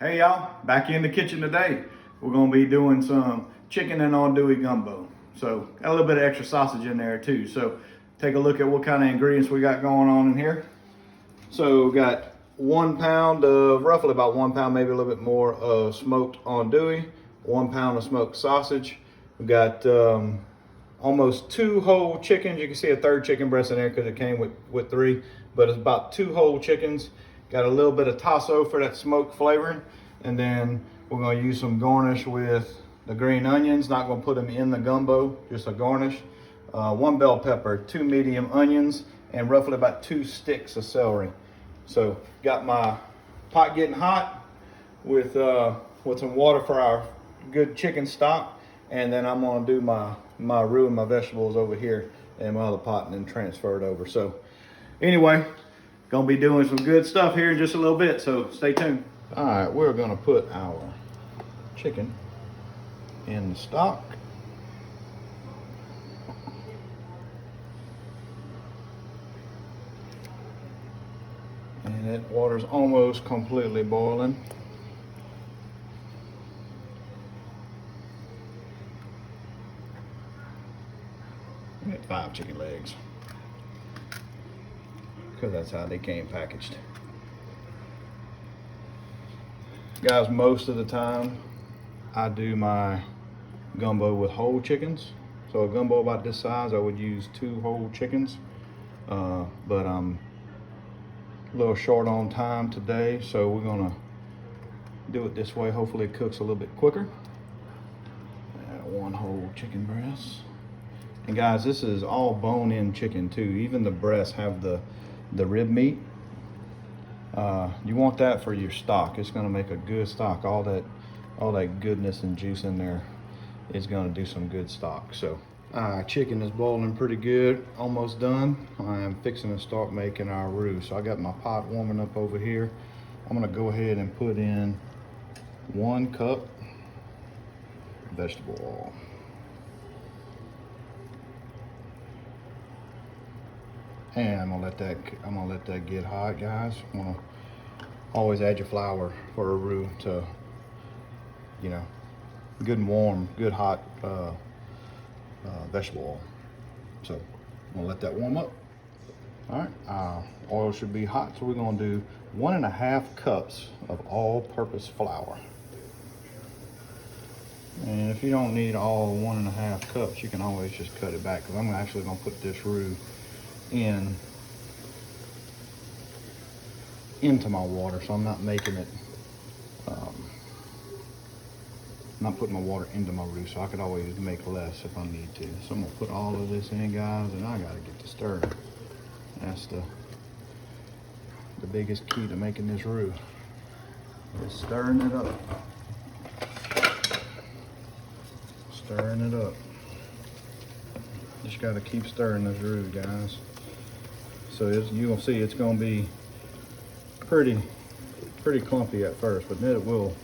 Hey y'all, back in the kitchen today. We're gonna be doing some chicken and andouille gumbo. So got a little bit of extra sausage in there too. So take a look at what kind of ingredients we got going on in here. So we got 1 pound of, roughly about 1 pound, maybe a little bit more of smoked andouille, 1 pound of smoked sausage. We got almost 2 whole chickens. You can see a third chicken breast in there because it came with 3, but it's about 2 whole chickens. Got a little bit of tasso for that smoked flavoring. And then we're gonna use some garnish with the green onions. Not gonna put them in the gumbo, just a garnish. 1 bell pepper, 2 medium onions, and roughly about 2 sticks of celery. So got my pot getting hot with some water for our good chicken stock. And then I'm gonna do my roux and my vegetables over here in my other pot and then transfer it over. So anyway, gonna be doing some good stuff here in just a little bit, so stay tuned. All right, we're gonna put our chicken in the stock. And that water's almost completely boiling. We got 5 chicken legs, because that's how they came packaged. Guys, most of the time I do my gumbo with whole chickens. So a gumbo about this size, I would use 2 whole chickens. But I'm a little short on time today, so we're gonna do it this way. Hopefully it cooks a little bit quicker. 1 whole chicken breast. And guys, this is all bone-in chicken too. Even the breasts have the rib meat. You want that for your stock. It's gonna make a good stock. All that goodness and juice in there is gonna do some good stock. So chicken is boiling pretty good, almost done. I am fixing to start making our roux. So I got my pot warming up over here. I'm gonna go ahead and put in 1 cup vegetable oil. And I'm gonna let that get hot, guys. Wanna always add your flour for a roux to, you know, good and warm, good hot vegetable oil. So I'm gonna let that warm up. All right, oil should be hot, so we're gonna do 1.5 cups of all-purpose flour. And if you don't need all 1.5 cups, you can always just cut it back, because I'm actually gonna put this roux into my water, so I'm not making it, not putting my water into my roux, so I could always make less if I need to. So I'm gonna put all of this in, guys, and I gotta get to stirring. That's the biggest key to making this roux, is stirring it up. Stirring it up. Just gotta keep stirring this roux, guys. So you're gonna see it's gonna be pretty clumpy at first, but then it will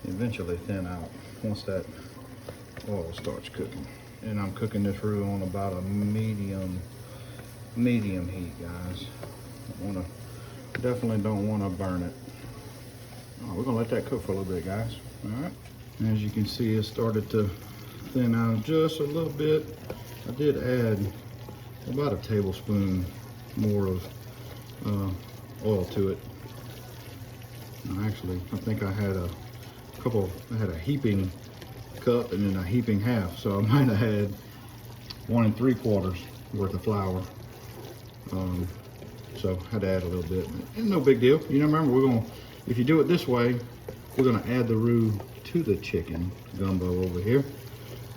eventually thin out once that oil starts cooking. And I'm cooking this roux on about a medium heat, guys. Definitely don't wanna burn it. We're gonna let that cook for a little bit, guys. All right. And as you can see, it started to thin out just a little bit. I did add about a tablespoon more of oil to it. Actually, I think I had a heaping cup and then a heaping half, so I might have had 1 3/4 worth of flour. So I had to add a little bit. And no big deal. You know, remember, if you do it this way, we're gonna add the roux to the chicken gumbo over here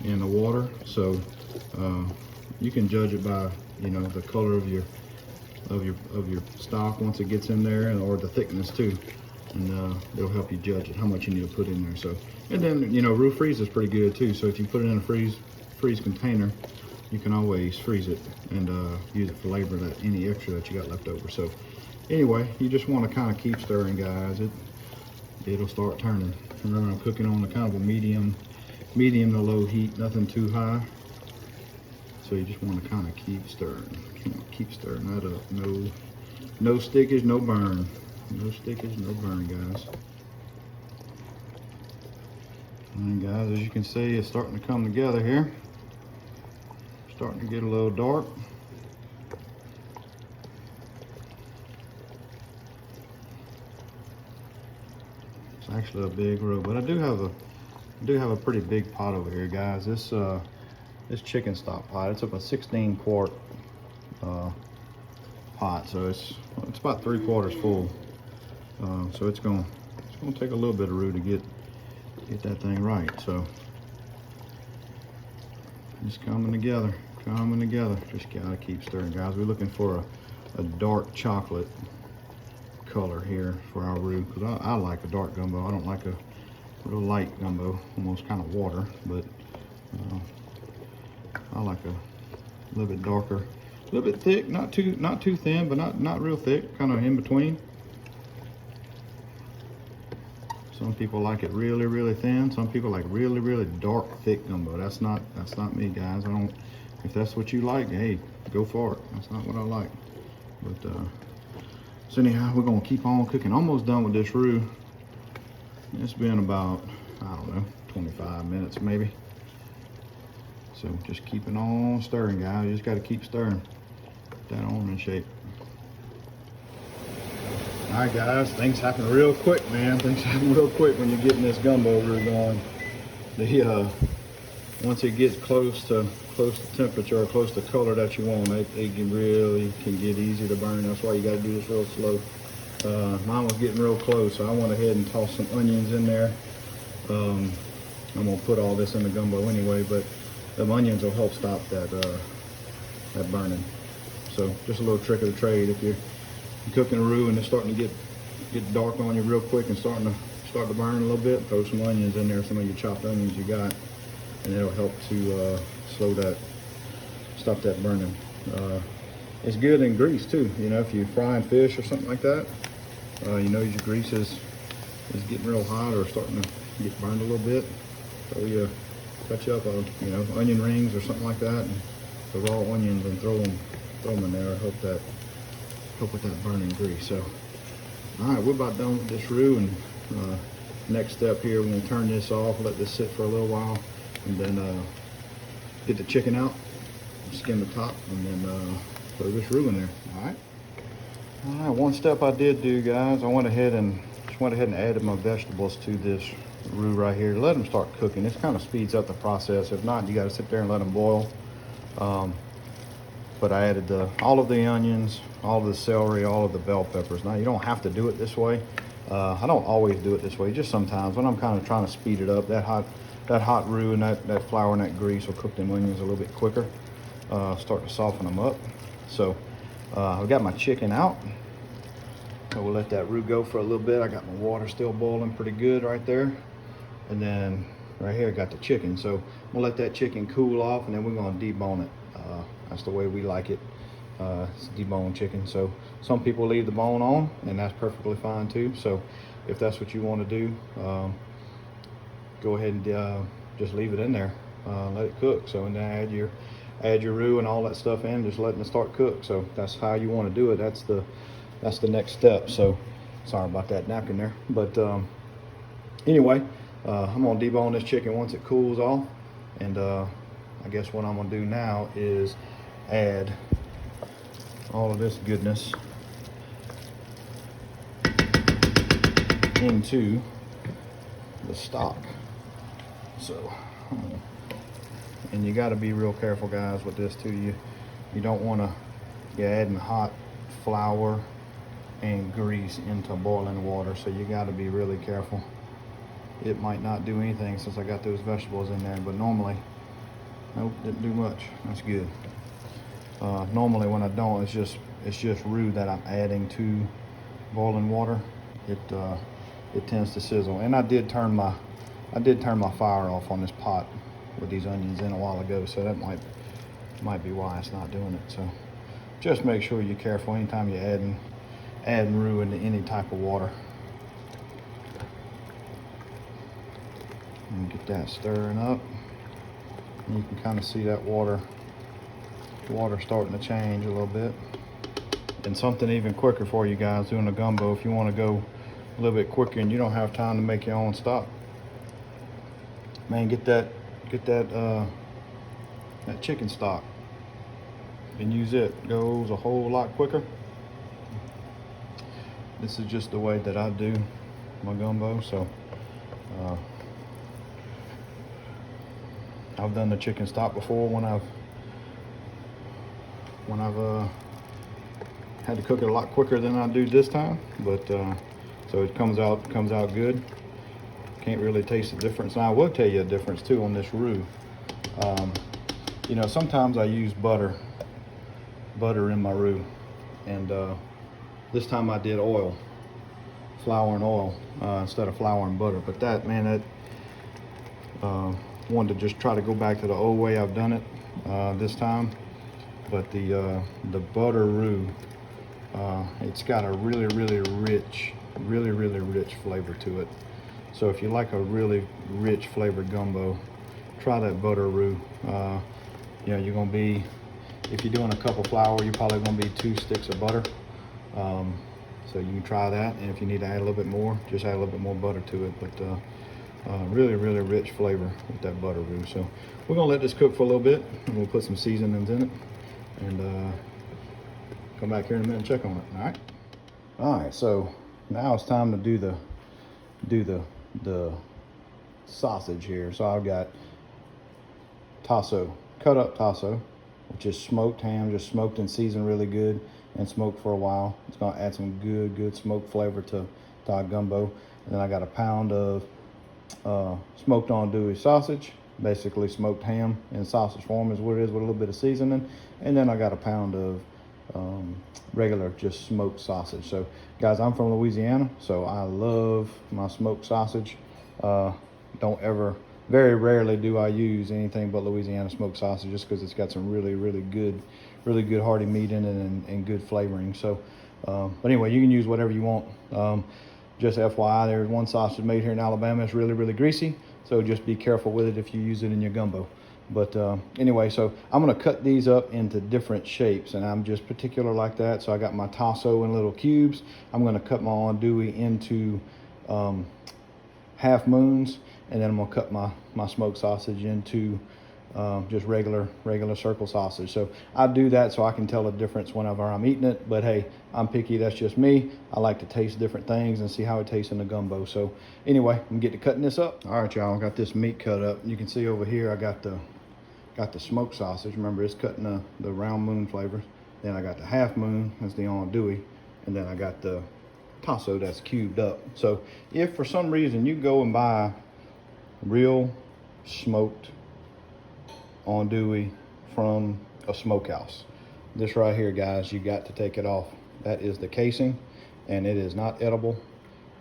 in the water. So you can judge it by, you know, the color of your stock once it gets in there, or the thickness too, and it'll help you judge it, how much you need to put in there. So, and then, you know, roux freeze is pretty good too. So if you put it in a freeze container, you can always freeze it and use it for labor, that any extra that you got left over. So anyway, you just want to kind of keep stirring, guys. It'll start turning. Remember, I'm cooking on a kind of a medium to low heat, nothing too high. So you just want to kind of keep stirring. Keep stirring that up. No stickage, no burn. No stickage, no burn, guys. And guys, as you can see, it's starting to come together here. Starting to get a little dark. It's actually a big roux, but I do have a pretty big pot over here, guys. This chicken stock pot, it's up a 16 quart pot, so it's about 3/4 full. So it's gonna take a little bit of roux to get that thing right. So it's coming together. Just gotta keep stirring, guys. We're looking for a dark chocolate color here for our roux, because I like a dark gumbo. I don't like a real light gumbo, almost kind of water, but I like a little bit darker, a little bit thick, not too thin, but not real thick, kind of in between. Some people like it really thin. Some people like really dark, thick gumbo. That's not me, guys. If that's what you like, hey, go for it. That's not what I like. But so anyhow, we're gonna keep on cooking. Almost done with this roux. It's been about, I don't know, 25 minutes maybe. So just keeping on stirring, guys. You just got to keep stirring. Get that almond shape. All right, guys, things happen real quick, man. Things happen real quick when you're getting this gumbo roux going. Once it gets close to temperature or close to color that you want, it really can get easy to burn. That's why you got to do this real slow. Mine was getting real close, so I went ahead and tossed some onions in there. I'm gonna put all this in the gumbo anyway, but the onions will help stop that burning. So just a little trick of the trade. If you're cooking a roux and it's starting to get dark on you real quick and start to burn a little bit, throw some onions in there, some of your chopped onions you got, and it'll help to stop that burning. It's good in grease too. You know, if you're frying fish or something like that, you know your grease is getting real hot or starting to get burned a little bit. So you cut you up onion rings or something like that, and the raw onions, and throw them in there. Help with that burning grease. So all right, we're about done with this roux, and next step here, we're gonna turn this off, let this sit for a little while, and then get the chicken out, skim the top, and then throw this roux in there. All right, one step I did do, guys, I went ahead and added my vegetables to this roux right here to let them start cooking. This kind of speeds up the process. If not, you got to sit there and let them boil. But I added all of the onions, all of the celery, all of the bell peppers. Now, you don't have to do it this way. I don't always do it this way, just sometimes when I'm kind of trying to speed it up. That hot roux and that flour and that grease will cook them onions a little bit quicker, start to soften them up. So I've got my chicken out. So we'll let that roux go for a little bit. I got my water still boiling pretty good right there. And then right here I got the chicken. So I'm gonna let that chicken cool off, and then we're gonna debone it. That's the way we like it. It's deboned chicken. So some people leave the bone on, and that's perfectly fine too. So if that's what you want to do, go ahead and just leave it in there, let it cook. So and then add your roux and all that stuff in, just letting it start cook. So that's how you want to do it. That's the next step. So sorry about that napkin there, but anyway, I'm gonna debone this chicken once it cools off, and I guess what I'm gonna do now is add all of this goodness into the stock. So, and you got to be real careful, guys, with this too. You don't want to be adding hot flour and grease into boiling water, so you got to be really careful. It might not do anything since I got those vegetables in there, but normally, nope, didn't do much. That's good. Normally when I don't, it's just roux that I'm adding to boiling water. It tends to sizzle, and I did turn my fire off on this pot with these onions in a while ago, so that might be why it's not doing it. So just make sure you're careful anytime you're adding roux into any type of water. And get that stirring up. And you can kind of see that water starting to change a little bit. And something even quicker for you guys doing a gumbo, if you want to go a little bit quicker and you don't have time to make your own stock, man, get that chicken stock and use it. Goes a whole lot quicker. This is just the way that I do my gumbo. So I've done the chicken stock before when I've had to cook it a lot quicker than I do this time, but so it comes out good. Can't really taste the difference. And I will tell you a difference too on this roux. You know, sometimes I use butter in my roux, and this time I did oil, flour and oil instead of flour and butter. But that, man, that wanted to just try to go back to the old way I've done it this time. But the butter roux, it's got a really rich flavor to it. So if you like a really rich flavored gumbo, try that butter roux. You know, you're gonna be, if you're doing a cup of flour, you're probably gonna be 2 sticks of butter. So you can try that, and if you need to add a little bit more, just add a little bit more butter to it. But really rich flavor with that butter roux. So we're gonna let this cook for a little bit, and we'll put some seasonings in it, and come back here in a minute and check on it. All right, so now it's time to do the sausage here. So I've got tasso, cut up tasso, which is smoked ham, just smoked and seasoned really good and smoked for a while. It's gonna add some good smoked flavor to our gumbo. And then I got a pound of smoked andouille sausage, basically smoked ham in sausage form is what it is, with a little bit of seasoning. And then I got a pound of regular just smoked sausage. So guys, I'm from Louisiana, so I love my smoked sausage. Very rarely do I use anything but Louisiana smoked sausage, just because it's got some really good hearty meat in it and good flavoring. So but anyway, you can use whatever you want. Just FYI, there's one sausage made here in Alabama. It's really greasy, so just be careful with it if you use it in your gumbo. But anyway, so I'm gonna cut these up into different shapes, and I'm just particular like that. So I got my tasso in little cubes. I'm gonna cut my andouille into half moons, and then I'm gonna cut my smoked sausage into just regular circle sausage. So I do that so I can tell the difference whenever I'm eating it. But hey, I'm picky, that's just me. I like to taste different things and see how it tastes in the gumbo. So anyway, I'm gonna get to cutting this up. All right, y'all, I got this meat cut up. You can see over here I got the smoked sausage. Remember, it's cutting the round moon flavors. Then I got the half moon, that's the andouille, and then I got the tasso that's cubed up. So if for some reason you go and buy real smoked andouille from a smokehouse, this right here, guys, you got to take it off. That is the casing, and it is not edible.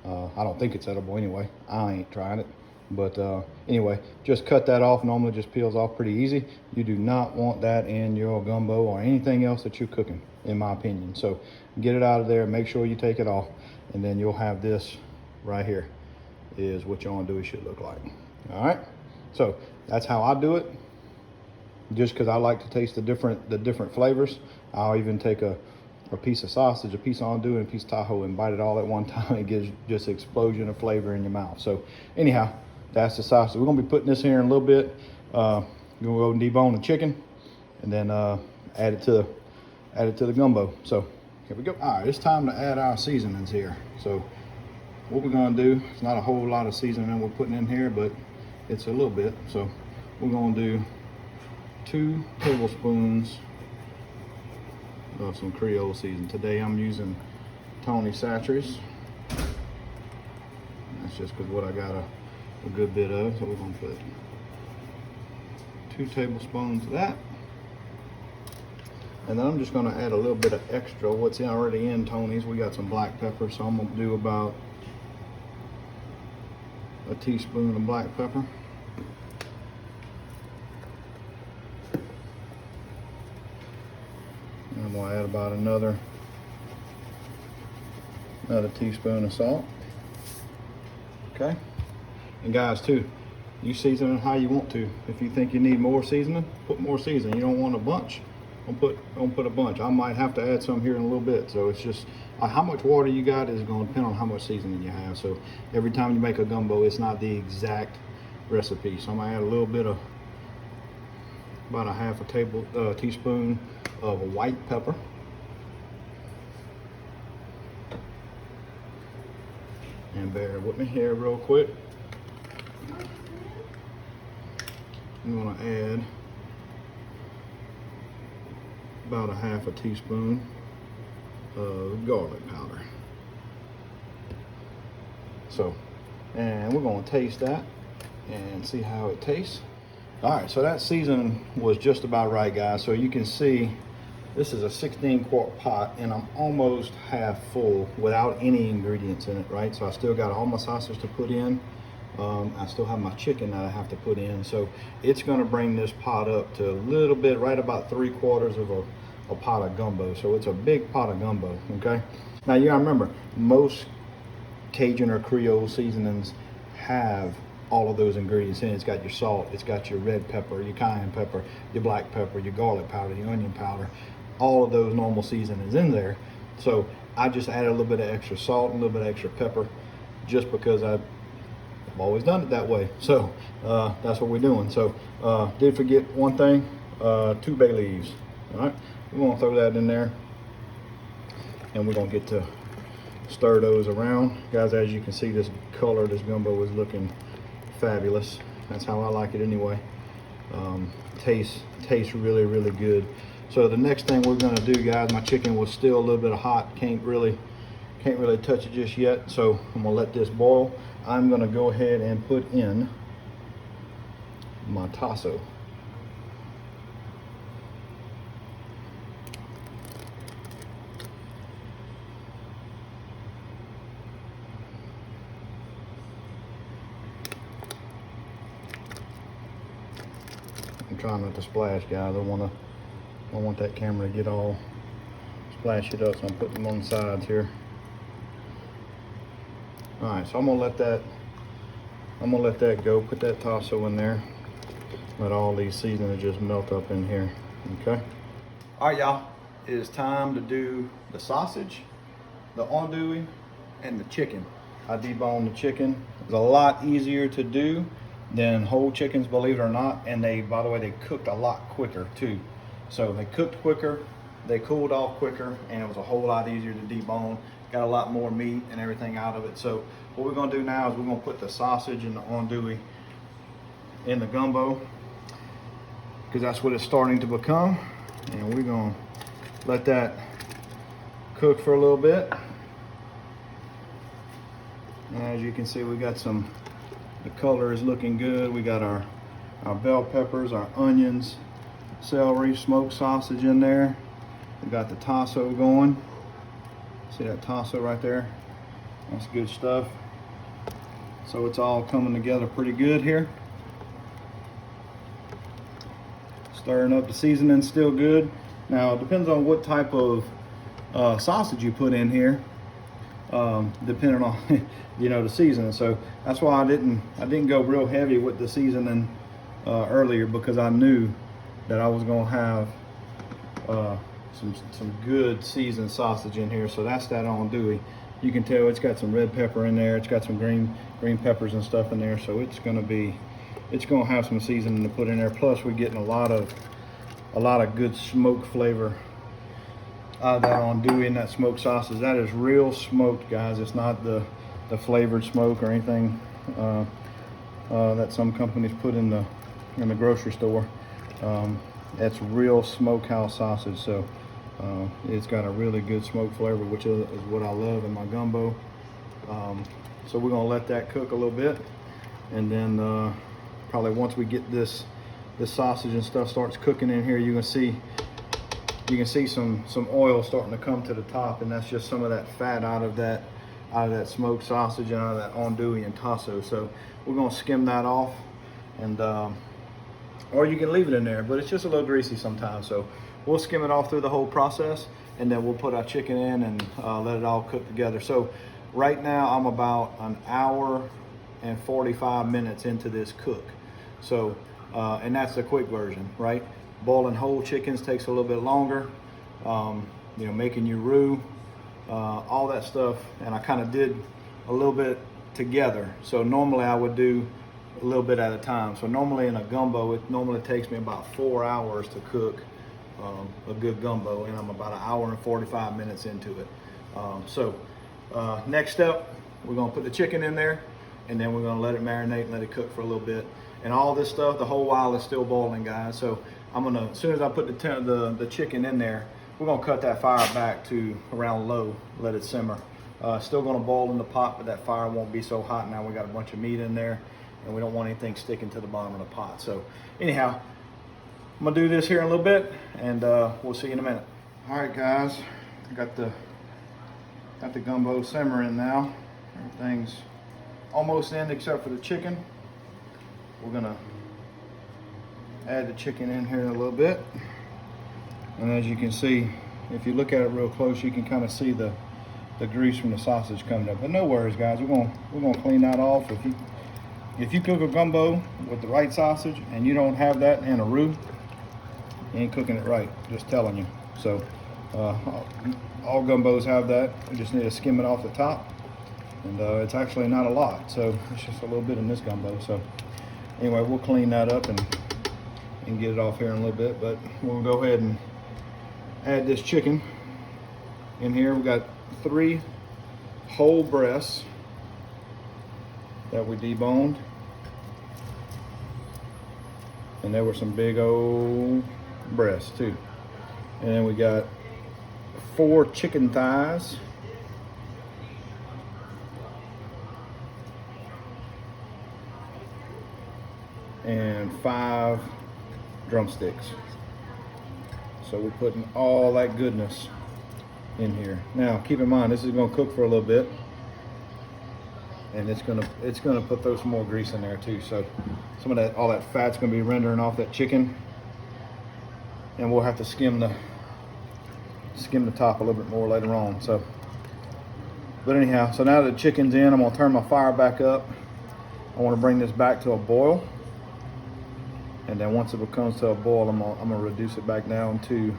I don't think it's edible anyway. I ain't trying it. But anyway, just cut that off. Normally just peels off pretty easy. You do not want that in your gumbo or anything else that you're cooking, in my opinion. So get it out of there, make sure you take it off, and then you'll have this right here is what your andouille should look like. All right, so that's how I do it, just because I like to taste the different flavors. I'll even take a piece of sausage, a piece of andouille, and a piece of tahoe and bite it all at one time. It gives just an explosion of flavor in your mouth. So anyhow, that's the sausage. We're gonna be putting this here in a little bit. We're gonna go and debone the chicken, and then add it to the gumbo. So here we go. All right, it's time to add our seasonings here. So what we're gonna do, it's not a whole lot of seasoning we're putting in here, but it's a little bit. So we're gonna do 2 tablespoons of some Creole seasoning. Today I'm using Tony Chachere's. That's just because what I got a good bit of. So we're gonna put 2 tablespoons of that. And then I'm just gonna add a little bit of extra what's already in Tony's. We got some black pepper, so I'm gonna do about a teaspoon of black pepper. And I'm gonna add about another teaspoon of salt. Okay. And guys, too, you season it how you want to. If you think you need more seasoning, put more seasoning. You don't want a bunch, don't put a bunch. I might have to add some here in a little bit. So it's just how much water you got is going to depend on how much seasoning you have. So every time you make a gumbo, it's not the exact recipe. So I'm gonna add a little bit of, about a half a teaspoon of white pepper. And bear with me here real quick. I'm gonna add about a half a teaspoon of garlic powder. So, and we're gonna taste that and see how it tastes. All right, so that seasoning was just about right, guys. So you can see this is a 16-quart pot, and I'm almost half full without any ingredients in it, right? So I still got all my sausage to put in. I still have my chicken that I have to put in. So it's gonna bring this pot up to a little bit, right about 3/4 of a pot of gumbo. So it's a big pot of gumbo, okay? Now you gotta remember, most Cajun or Creole seasonings have all of those ingredients in it. It's got your salt, it's got your red pepper, your cayenne pepper, your black pepper, your garlic powder, your onion powder, all of those normal seasonings in there. So I just added a little bit of extra salt and a little bit of extra pepper just because I've always done it that way. So that's what we're doing. So did forget one thing, 2 bay leaves. All right, we're gonna throw that in there and we're gonna get to stir those around. Guys, as you can see, this color, this gumbo is looking fabulous. That's how I like it anyway. Tastes really, really good. So the next thing we're gonna do, guys, my chicken was still a little bit hot. Can't really touch it just yet. So I'm gonna let this boil. I'm gonna go ahead and put in my tasso. I'm trying not to splash, guys. I don't want that camera to get all splash it up, so I'm putting them on the sides here. All right, so I'm gonna let that go. Put that tasso in there. Let all these seasonings just melt up in here. Okay. All right, y'all. It is time to do the sausage, the andouille, and the chicken. I deboned the chicken. It's a lot easier to do than whole chickens, believe it or not. And they, by the way, they cooked a lot quicker too. So they cooked quicker, they cooled off quicker, and it was a whole lot easier to debone. Got a lot more meat and everything out of it. So what we're gonna do now is we're gonna put the sausage and the andouille in the gumbo, because that's what it's starting to become. And we're gonna let that cook for a little bit. And as you can see, we got the color is looking good. We got our bell peppers, our onions, celery, smoked sausage in there. We got the tasso going. See that tasso right there? That's good stuff. So it's all coming together pretty good here. Stirring up, the seasoning's still good. Now it depends on what type of sausage you put in here, depending on the seasoning. So that's why I didn't go real heavy with the seasoning earlier, because I knew that I was gonna have some good seasoned sausage in here. So that's that andouille. You can tell it's got some red pepper in there. It's got some green peppers and stuff in there. So it's gonna have some seasoning to put in there. Plus we're getting a lot of good smoke flavor out of that andouille and that smoked sausage. That is real smoked, guys. It's not the flavored smoke or anything that some companies put in the grocery store. That's real smokehouse sausage. So it's got a really good smoke flavor, which is what I love in my gumbo. So we're gonna let that cook a little bit, and then probably once we get this sausage and stuff starts cooking in here, you can see some oil starting to come to the top, and that's just some of that fat out of that smoked sausage and out of that andouille and tasso. So we're gonna skim that off, and or you can leave it in there, but it's just a little greasy sometimes. So we'll skim it off through the whole process, and then we'll put our chicken in and let it all cook together. So right now I'm about an hour and 45 minutes into this cook. So and that's the quick version, right? Boiling whole chickens takes a little bit longer. Making your roux, all that stuff, and I kind of did a little bit together. So normally I would do a little bit at a time. So normally in a gumbo, it normally takes me about 4 hours to cook a good gumbo, and I'm about 1 hour and 45 minutes into it. Next step, we're gonna put the chicken in there, and then we're gonna let it marinate and let it cook for a little bit. And all this stuff, the whole while is still boiling, guys. So I'm gonna, as soon as I put the chicken in there, we're gonna cut that fire back to around low, let it simmer. Still gonna boil in the pot, but that fire won't be so hot. Now we got a bunch of meat in there, and we don't want anything sticking to the bottom of the pot. So anyhow, I'm gonna do this here in a little bit, and we'll see you in a minute. All right, guys, I got the gumbo simmering now. Everything's almost in except for the chicken. We're gonna add the chicken in here in a little bit. And as you can see, if you look at it real close, you can kind of see the grease from the sausage coming up. But no worries, guys, we're gonna clean that off. If you cook a gumbo with the right sausage and you don't have that in a roux, you ain't cooking it right, just telling you. So all gumbos have that. We just need to skim it off the top, and it's actually not a lot, so it's just a little bit in this gumbo. So anyway, we'll clean that up and get it off here in a little bit. But we'll go ahead and add this chicken in here. We've got 3 whole breasts that we deboned, and there were some big old breasts too. And then we got 4 chicken thighs, and 5 drumsticks. So we're putting all that goodness in here. Now keep in mind, this is going to cook for a little bit, and it's gonna put those some more grease in there too. So some of that, all that fat's going to be rendering off that chicken, and we'll have to skim the top a little bit more later on. So, but anyhow, so now that the chicken's in, I'm gonna turn my fire back up. I want to bring this back to a boil, and then once it comes to a boil, I'm gonna reduce it back down to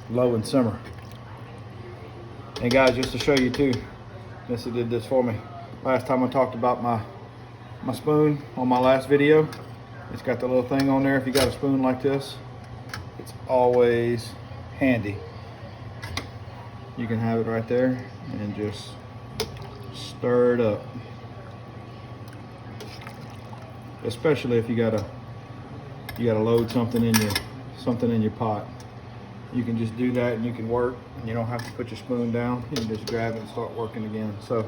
low and simmer. And guys, just to show you too, Missy did this for me last time I talked about my spoon on my last video. It's got the little thing on there. If you got a spoon like this, it's always handy. You can have it right there and just stir it up. Especially if you gotta load something in your pot. You can just do that and you can work, and you don't have to put your spoon down. You can just grab it and start working again. So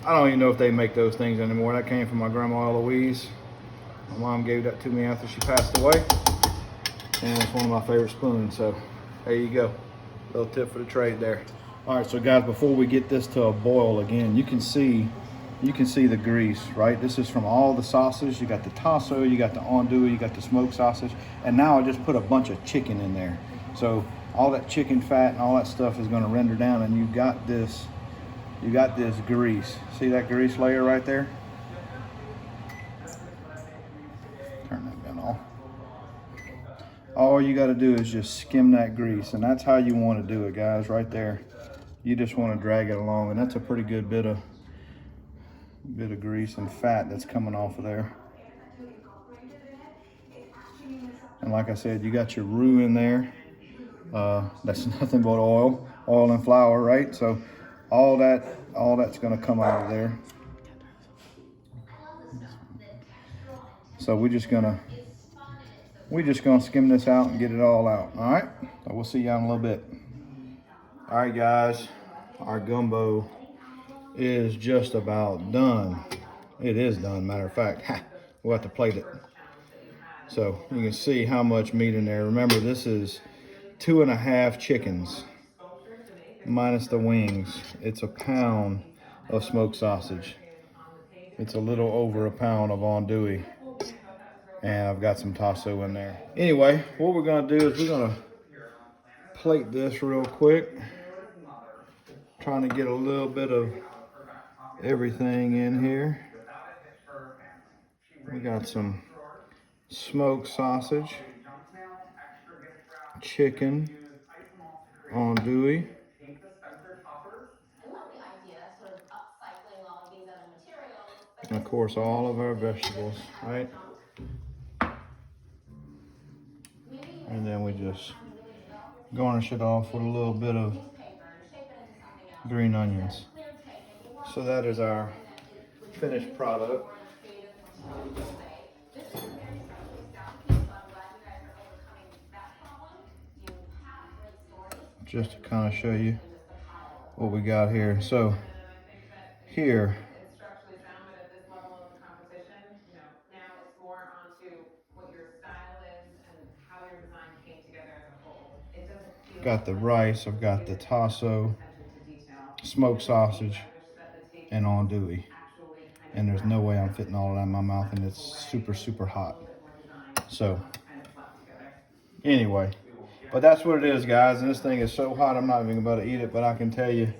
I don't even know if they make those things anymore. That came from my grandma Eloise. My mom gave that to me after she passed away, and it's one of my favorite spoons. So there you go, little tip for the trade there. All right, so guys, before we get this to a boil again, you can see the grease, right? This is from all the sausage. You got the tasso, you got the andouille, you got the smoked sausage, and now I just put a bunch of chicken in there. So all that chicken fat and all that stuff is going to render down, and you got this grease. See that grease layer right there? Turn that gun off. All you got to do is just skim that grease, and that's how you want to do it, guys, right there. You just want to drag it along, and that's a pretty good bit of grease and fat that's coming off of there. And like I said, you got your roux in there. That's nothing but oil and flour, right? So all that's going to come out of there. So we're just gonna skim this out and get it all out. All right, so we'll see you in a little bit. All right, guys, our gumbo is just about done. It is done, matter of fact. We'll have to plate it. So you can see how much meat in there. Remember, this is 2.5 chickens minus the wings. It's a pound of smoked sausage. It's a little over a pound of andouille, and I've got some tasso in there. Anyway, what we're gonna do is we're gonna plate this real quick, trying to get a little bit of everything in here. We got some smoked sausage, chicken, andouille, And of course, all of our vegetables, right? And then we just garnish it off with a little bit of green onions. So that is our finished product. Just to kind of show you what we got here. So here, got the rice, I've got the tasso, smoked sausage, and andouille. And there's no way I'm fitting all of that in my mouth, and it's super, super hot. So anyway, but that's what it is, guys. And this thing is so hot, I'm not even about to eat it, but I can tell you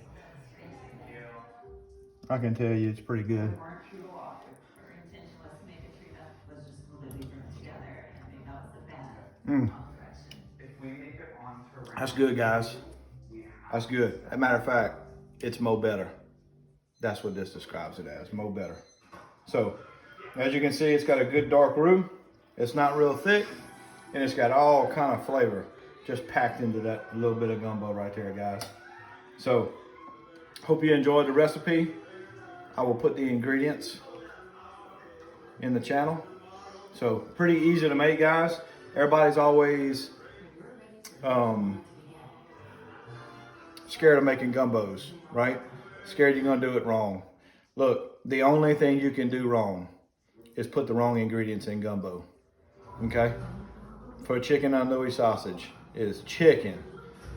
it's pretty good. That's good, guys. That's good. As a matter of fact, it's mo better. That's what this describes it as, mo better. So, as you can see, it's got a good dark roux. It's not real thick, and it's got all kind of flavor just packed into that little bit of gumbo right there, guys. So, hope you enjoyed the recipe. I will put the ingredients in the channel. So, pretty easy to make, guys. Everybody's always scared of making gumbos, right? Scared you're gonna do it wrong. Look, the only thing you can do wrong is put the wrong ingredients in gumbo, okay? For chicken andouille sausage, it is chicken,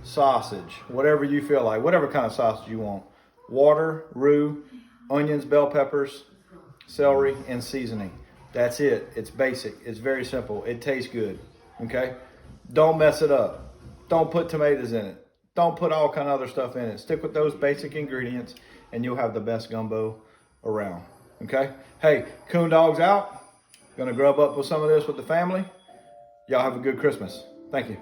sausage, whatever you feel like, whatever kind of sausage you want. Water, roux, onions, bell peppers, celery, and seasoning. That's it. It's basic. It's very simple. It tastes good, okay? Don't mess it up. Don't put tomatoes in it. Don't put all kind of other stuff in it. Stick with those basic ingredients, and you'll have the best gumbo around, okay? Hey, Coon Dog's out. Gonna grub up with some of this with the family. Y'all have a good Christmas. Thank you.